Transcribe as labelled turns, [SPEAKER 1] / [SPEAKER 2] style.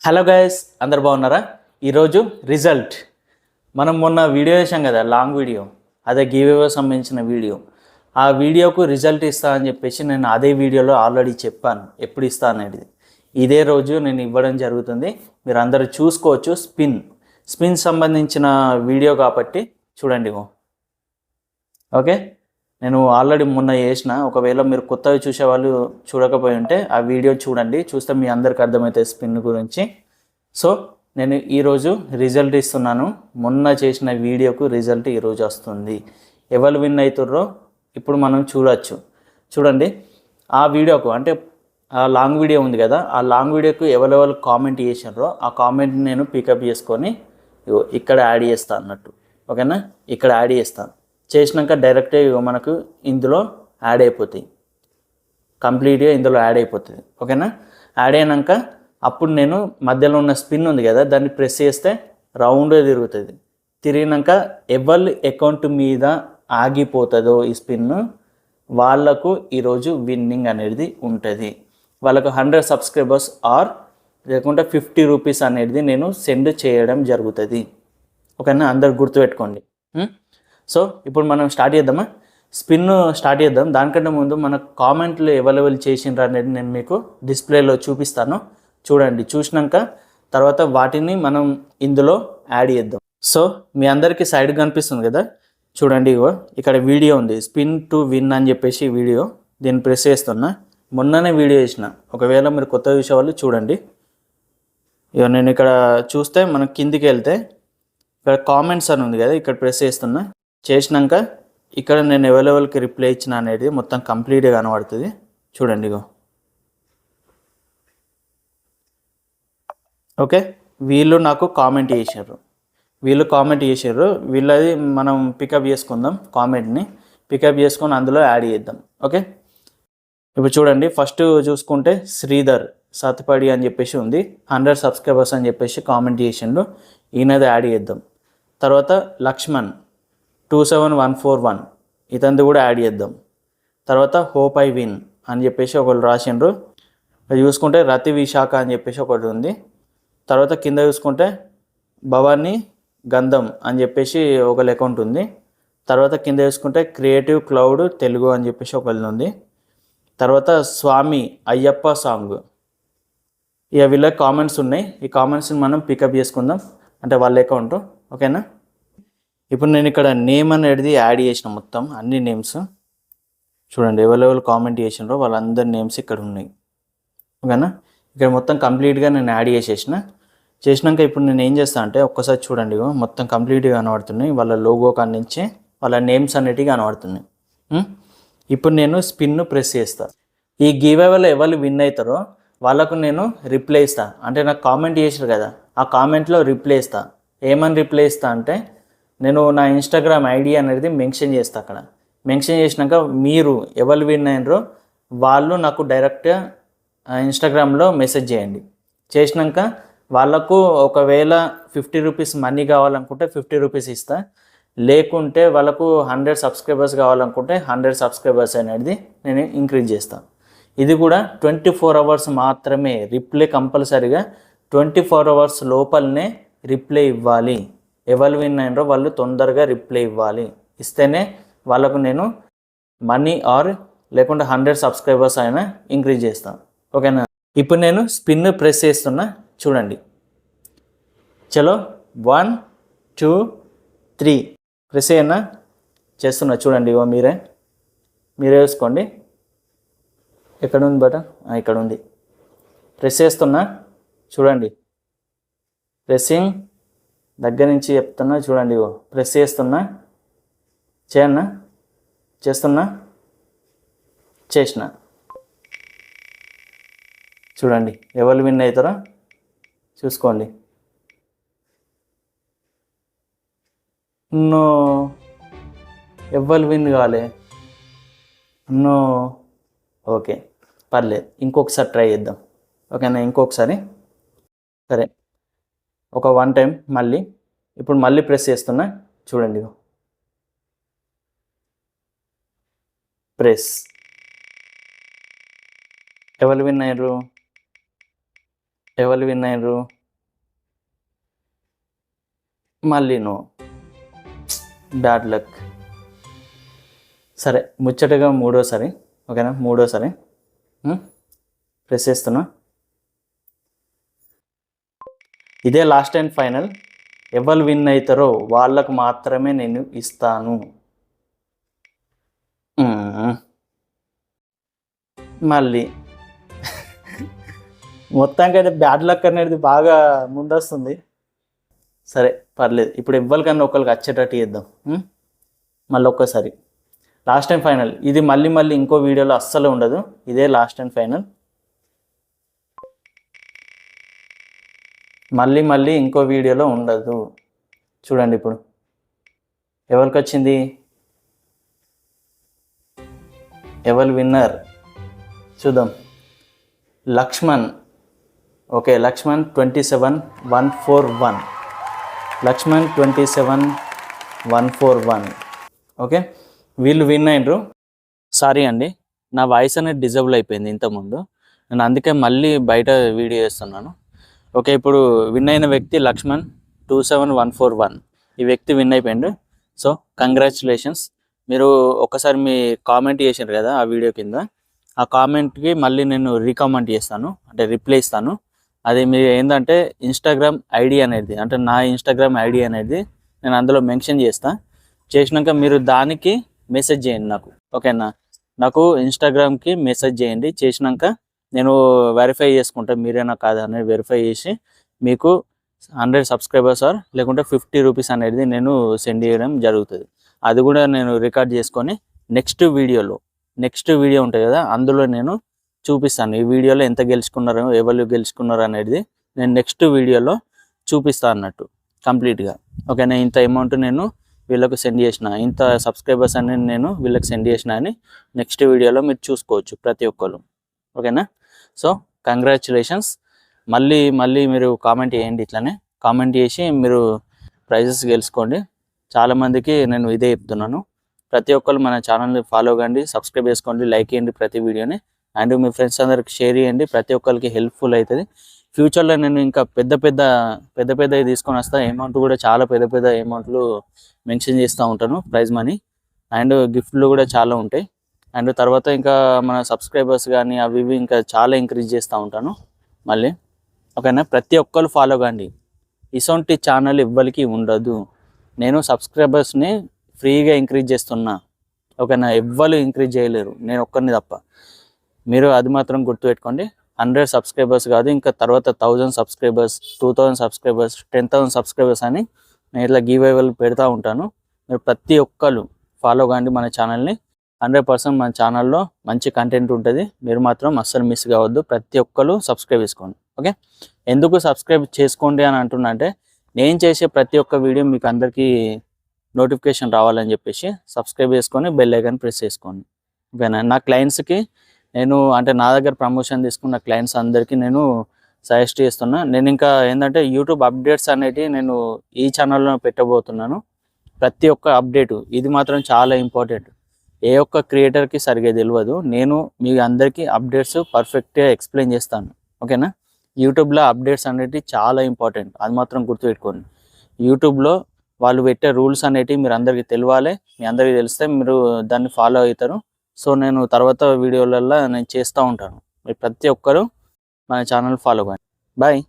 [SPEAKER 1] Hello guys, అందరు బాగున్నారా? ఈరోజు రిజల్ట్ మనం మొన్న వీడియో చేసాం కదా, లాంగ్ వీడియో, అదే గివ్ సంబంధించిన వీడియో. ఆ వీడియోకు రిజల్ట్ ఇస్తా అని చెప్పేసి నేను అదే వీడియోలో ఆల్రెడీ చెప్పాను ఎప్పుడు ఇస్తా అనేది. ఇదే రోజు నేను ఇవ్వడం జరుగుతుంది. మీరు అందరూ చూసుకోవచ్చు. స్పిన్ సంబంధించిన వీడియో కాబట్టి చూడండి. ఓకే, నేను ఆల్రెడీ మొన్న చేసిన. ఒకవేళ మీరు కొత్తగా చూసేవాళ్ళు చూడకపోయి ఉంటే ఆ వీడియో చూడండి, చూస్తే మీ అందరికి అర్థమవుతుంది స్పిన్ గురించి. సో నేను ఈరోజు రిజల్ట్ ఇస్తున్నాను. మొన్న చేసిన వీడియోకు రిజల్ట్ ఈరోజు వస్తుంది. ఎవరు విన్ అవుతుర్రో ఇప్పుడు మనం చూడండి. ఆ వీడియోకు అంటే ఆ లాంగ్ వీడియో ఉంది కదా, ఆ లాంగ్ వీడియోకు ఎవరెవరు కామెంట్ చేసినారో ఆ కామెంట్ నేను పికప్ చేసుకొని ఇక్కడ యాడ్ చేస్తాను అన్నట్టు. ఓకేనా, ఇక్కడ యాడ్ చేస్తాను. చేసినాక డైరెక్ట్గా మనకు ఇందులో యాడ్ అయిపోతాయి, కంప్లీట్గా ఇందులో యాడ్ అయిపోతుంది. ఓకేనా, యాడ్ అయినాక అప్పుడు నేను మధ్యలో ఉన్న స్పిన్ ఉంది కదా, దాన్ని ప్రెస్ చేస్తే రౌండ్గా తిరుగుతుంది. తిరిగినాక ఎవరి అకౌంట్ మీద ఆగిపోతుందో ఈ స్పిన్, వాళ్ళకు ఈరోజు విన్నింగ్ అనేది ఉంటుంది. వాళ్ళకు 100 సబ్స్క్రైబర్స్ ఆర్ లేకుంటే 50 రూపీస్ అనేది నేను సెండ్ చేయడం జరుగుతుంది. ఓకేనా, అందరు గుర్తుపెట్టుకోండి. సో ఇప్పుడు మనం స్టార్ట్ చేద్దామా? స్పిన్ స్టార్ట్ చేద్దాం. దానికంటే ముందు మన కామెంట్లు అవైలబుల్ చేసిండ్రు అనేది నేను మీకు డిస్ప్లేలో చూపిస్తాను. చూడండి, చూసినాక తర్వాత వాటిని మనం ఇందులో యాడ్ చేద్దాం. సో మీ అందరికీ సైడ్ కనిపిస్తుంది కదా, చూడండి. ఇక్కడ వీడియో ఉంది, స్పిన్ టు విన్ అని చెప్పేసి వీడియో. దీన్ని ప్రెస్ చేస్తున్నా. మొన్ననే వీడియో చేసిన, ఒకవేళ మీరు కొత్త చూసేవాళ్ళు చూడండి. నేను ఇక్కడ చూస్తే మనం కిందికి వెళ్తే ఇక్కడ కామెంట్స్ అని ఉంది కదా, ఇక్కడ ప్రెస్ చేస్తున్నా. చేసినాక ఇక్కడ నేను అవైలబుల్కి రిప్లై ఇచ్చిన అనేది మొత్తం కంప్లీట్గా కనబడుతుంది. చూడండి. ఓకే, వీళ్ళు నాకు కామెంట్ చేశారు. వీళ్ళది మనం పికప్ చేసుకుందాం. కామెంట్ని పికప్ చేసుకొని అందులో యాడ్ చేద్దాం. ఓకే, ఇప్పుడు చూడండి. ఫస్ట్ చూసుకుంటే శ్రీధర్ సత్పడి అని చెప్పేసి ఉంది, 100 సబ్స్క్రైబర్స్ అని చెప్పేసి కామెంట్ చేసిండు. ఈయనది యాడ్ చేద్దాం. తర్వాత లక్ష్మణ్ 27141 ఇతనిది కూడా యాడ్ చేద్దాం. తర్వాత హోప్ ఐ విన్ అని చెప్పేసి ఒకళ్ళు రాసిండ్రు. చూసుకుంటే రతి విశాఖ అని చెప్పేసి ఒకటి ఉంది. తర్వాత కింద చూసుకుంటే భవానీ గంధం అని చెప్పేసి ఒకళ్ళ అకౌంట్ ఉంది. తర్వాత కింద చూసుకుంటే క్రియేటివ్ క్లౌడ్ తెలుగు అని చెప్పేసి ఒకళ్ళు ఉంది. తర్వాత స్వామి అయ్యప్ప సాంగ్. ఇక వీళ్ళ కామెంట్స్ ఉన్నాయి. ఈ కామెంట్స్ని మనం పికప్ చేసుకుందాం, అంటే వాళ్ళ అకౌంట్. ఓకేనా, ఇప్పుడు నేను ఇక్కడ నేమ్ అనేది యాడ్ చేసిన, మొత్తం అన్ని నేమ్స్ చూడండి. ఎవరెవరు కామెంట్ చేసినారో వాళ్ళందరి నేమ్స్ ఇక్కడ ఉన్నాయి. ఓకేనా, ఇక్కడ మొత్తం కంప్లీట్గా నేను యాడ్ చేసినాక ఇప్పుడు నేను ఏం చేస్తాను అంటే ఒక్కసారి చూడండి. మొత్తం కంప్లీట్గా కనబడుతున్నాయి. వాళ్ళ లోగో కాడి నుంచి వాళ్ళ నేమ్స్ అనేటివి కనబడుతున్నాయి. ఇప్పుడు నేను స్పిన్ ప్రెస్ చేస్తాను. ఈ గివ్ అవేలో ఎవరు విన్ అవుతారో వాళ్ళకు నేను రిప్లై ఇస్తాను. అంటే నాకు కామెంట్ చేసారు కదా, ఆ కామెంట్లో రిప్లై ఇస్తాను. ఏమని రిప్లై ఇస్తా అంటే నేను నా ఇన్స్టాగ్రామ్ ఐడి అనేది మెన్షన్ చేస్తాను. అక్కడ మెన్షన్ చేసినాక మీరు ఎవరు విన్ అయినరో వాళ్ళు నాకు డైరెక్ట్గా ఇన్స్టాగ్రామ్లో మెసేజ్ చేయండి. చేసినాక వాళ్ళకు ఒకవేళ 50 రూపీస్ మనీ కావాలనుకుంటే 50 రూపీస్ ఇస్తా. లేకుంటే వాళ్ళకు 100 సబ్స్క్రైబర్స్ కావాలనుకుంటే 100 సబ్స్క్రైబర్స్ అనేది నేను ఇంక్రీజ్ చేస్తాను. ఇది కూడా 24 అవర్స్ మాత్రమే రిప్లై. కంపల్సరీగా 24 అవర్స్ లోపలనే రిప్లై ఇవ్వాలి. ఎవరు విన్ అయినరో వాళ్ళు తొందరగా రిప్లై ఇవ్వాలి. ఇస్తేనే వాళ్ళకు నేను మనీ ఆర్ లేకుంటే 100 సబ్స్క్రైబర్స్ అయినా ఇంక్రీజ్ చేస్తాను. ఓకేనా, ఇప్పుడు నేను స్పిన్ ప్రెస్ చేస్తున్నా. చూడండి, చలో 1 2 3 ప్రెస్ అయినా చేస్తున్నా. చూడండి, మీరే వేసుకోండి. ఎక్కడ ఉంది బటన్? ఇక్కడ ఉంది. ప్రెస్ చేస్తున్నా. చూడండి, ప్రెస్సింగ్ దగ్గర నుంచి చెప్తున్నా. చూడండి, ప్రెస్ చేస్తున్నా. చేస్తున్నా. చేసిన. చూడండి, ఎవరు విన్ అవుతారో చూసుకోండి. నో, ఎవరు విన్ కాలే. నో, ఓకే, పర్లేదు. ఇంకొకసారి ట్రై చేద్దాం. ఓకేనా, ఇంకొకసారి. సరే, ఒక 1 టైం మళ్ళీ. ఇప్పుడు మళ్ళీ ప్రెస్ చేస్తున్నా. చూడండి, ప్రెస్. ఎవరు విన్ అయ్యారు? ఎవరు విన్ అయ్యారు? మళ్ళీ నో, బ్యాడ్ లక్. సరే, ముచ్చటగా మూడోసారి. ఓకేనా, మూడోసారి ప్రెస్ చేస్తున్నా. ఇదే లాస్ట్ అండ్ ఫైనల్. ఎవరు విన్ అవుతారో వాళ్ళకు మాత్రమే నేను ఇస్తాను. మళ్ళీ మొత్తానికైతే బ్యాడ్ లక్ అనేది బాగా ముందొస్తుంది. సరే పర్లేదు, ఇప్పుడు ఎవరికన్నా ఒకరికి వచ్చేటట్టు చేద్దాం. మళ్ళీ ఒక్కసారి లాస్ట్ అండ్ ఫైనల్. ఇది మళ్ళీ మళ్ళీ ఇంకో వీడియోలో అస్సలు ఉండదు. ఇదే లాస్ట్ అండ్ ఫైనల్. మళ్ళీ మళ్ళీ ఇంకో వీడియోలో ఉండదు. చూడండి ఇప్పుడు ఎవరికి వచ్చింది, ఎవరు విన్నర్ చూద్దాం. లక్ష్మణ్. ఓకే, లక్ష్మణ్ 27141. లక్ష్మణ్ 27141. ఓకే, వీళ్ళు విన్ అయినరు. సారీ అండి, నా వాయిస్ అనేది డిజేబుల్ అయిపోయింది ఇంతకుముందు. నేను అందుకే మళ్ళీ బయట వీడియో చేస్తున్నాను. ఓకే, ఇప్పుడు విన్ అయిన వ్యక్తి లక్ష్మణ్ 27141. ఈ వ్యక్తి విన్ అయిపోయిండు. So congratulations. మీరు ఒకసారి మీ కామెంట్ చేసారు కదా ఆ వీడియో కింద, ఆ కామెంట్కి మళ్ళీ నేను రీకామెంట్ చేస్తాను, అంటే రిప్లై ఇస్తాను. అది మీరు ఏంటంటే ఇన్స్టాగ్రామ్ ఐడి అనేది, అంటే నా ఇన్స్టాగ్రామ్ ఐడి అనేది నేను అందులో మెన్షన్ చేసినాక మీరు దానికి మెసేజ్ చేయండి నాకు. ఓకేనా, నాకు ఇన్స్టాగ్రామ్కి మెసేజ్ చేయండి. చేసినాక నేను వెరిఫై చేసుకుంటాను మీరేనా కాదా అనేది వెరిఫై చేసి మీకు 100 సబ్స్క్రైబర్స్ లేకుంటే 50 రూపీస్ అనేది నేను సెండ్ చేయడం జరుగుతుంది. అది కూడా నేను రికార్డ్ చేసుకొని నెక్స్ట్ వీడియో ఉంటుంది కదా అందులో నేను చూపిస్తాను. ఈ వీడియోలో ఎంత గెలుచుకున్నారో, ఎవరు గెలుచుకున్నారు అనేది నేను నెక్స్ట్ వీడియోలో చూపిస్తాను అన్నట్టు కంప్లీట్గా. ఓకేనా, ఇంత అమౌంట్ నేను వీళ్ళకు సెండ్ చేసిన, ఇంత సబ్స్క్రైబర్స్ అనేది నేను వీళ్ళకి సెండ్ చేసిన అని నెక్స్ట్ వీడియోలో మీరు చూసుకోవచ్చు ప్రతి ఒక్కరు. ఓకేనా, సో కంగ్రాచులేషన్స్. మళ్ళీ మళ్ళీ మీరు కామెంట్ చేయండి, ఇట్లానే కామెంట్ చేసి మీరు ప్రైజెస్ గెలుచుకోండి. చాలామందికి నేను ఇదే చెప్తున్నాను. ప్రతి ఒక్కరు మన ఛానల్ని ఫాలో కండి, సబ్స్క్రైబ్ చేసుకోండి, లైక్ చేయండి ప్రతి వీడియోని, అండ్ మీ ఫ్రెండ్స్ అందరికి షేర్ చేయండి. ప్రతి ఒక్కరికి హెల్ప్ఫుల్ అవుతుంది. ఫ్యూచర్లో నేను ఇంకా పెద్ద పెద్దవి తీసుకొని వస్తాను. అమౌంట్ కూడా చాలా పెద్ద అమౌంట్లు మెన్షన్ చేస్తూ ఉంటాను, ప్రైజ్ మనీ అండ్ గిఫ్ట్లు కూడా చాలా ఉంటాయి. అండ్ తర్వాత ఇంకా మన సబ్స్క్రైబర్స్ కానీ అవి ఇవి ఇంకా చాలా ఇంక్రీజ్ చేస్తూ ఉంటాను మళ్ళీ. ఓకేనా, ప్రతి ఒక్కరు ఫాలో కండి. ఇసొంటి ఛానల్ ఎవ్వరికి ఉండదు. నేను సబ్స్క్రైబర్స్ని ఫ్రీగా ఇంక్రీజ్ చేస్తున్నా. ఓకేనా, ఎవ్వరు ఇంక్రీజ్ చేయలేరు, నేను ఒక్కరిని తప్ప. మీరు అది మాత్రం గుర్తుపెట్టుకోండి. 100 సబ్స్క్రైబర్స్ కాదు, ఇంకా తర్వాత 1000 సబ్స్క్రైబర్స్, 2000 సబ్స్క్రైబర్స్, 10,000 సబ్స్క్రైబర్స్ అని నేను ఇట్లా గివ్ అవేలు పెడతా ఉంటాను. మీరు ప్రతి ఒక్కరు ఫాలో కాండి మన ఛానల్ని. 100% మన ఛానల్లో మంచి కంటెంట్ ఉంటుంది. మీరు మాత్రం అస్సలు మిస్ కావద్దు. ప్రతి ఒక్కరు సబ్స్క్రైబ్ చేసుకోండి. ఓకే, ఎందుకు సబ్స్క్రైబ్ చేసుకోండి అని అంటున్నా అంటే, నేను చేసే ప్రతి ఒక్క వీడియో మీకు అందరికీ నోటిఫికేషన్ రావాలని చెప్పేసి సబ్స్క్రైబ్ చేసుకొని బెల్ ఐకాన్ ప్రెస్ చేసుకోండి. ఓకేనా, నా క్లయింట్స్కి నేను, అంటే నా దగ్గర ప్రమోషన్ తీసుకున్న క్లయింట్స్ అందరికీ నేను సజెస్ట్ చేస్తున్నా. నేను ఇంకా ఏంటంటే యూట్యూబ్ అప్డేట్స్ అనేవి నేను ఈ ఛానల్లో పెట్టబోతున్నాను. ప్రతి ఒక్క అప్డేటు ఇది మాత్రం చాలా ఇంపార్టెంట్. ఏ ఒక్క క్రియేటర్కి సరిగ్గా తెలియదు. నేను మీ అందరికీ అప్డేట్స్ పర్ఫెక్ట్గా ఎక్స్ప్లెయిన్ చేస్తాను. ఓకేనా, యూట్యూబ్లో అప్డేట్స్ అనేవి చాలా ఇంపార్టెంట్, అది మాత్రం గుర్తుపెట్టుకోండి. యూట్యూబ్లో వాళ్ళు పెట్టే రూల్స్ అనేటివి మీరు అందరికీ తెలియాలి. మీ అందరికీ తెలిస్తే మీరు దాన్ని ఫాలో అవుతారు. సో నేను తర్వాత వీడియోలలో నేను చేస్తూ ఉంటాను. మీరు ప్రతి ఒక్కరూ మన ఛానల్ ఫాలో కండి. బాయ్.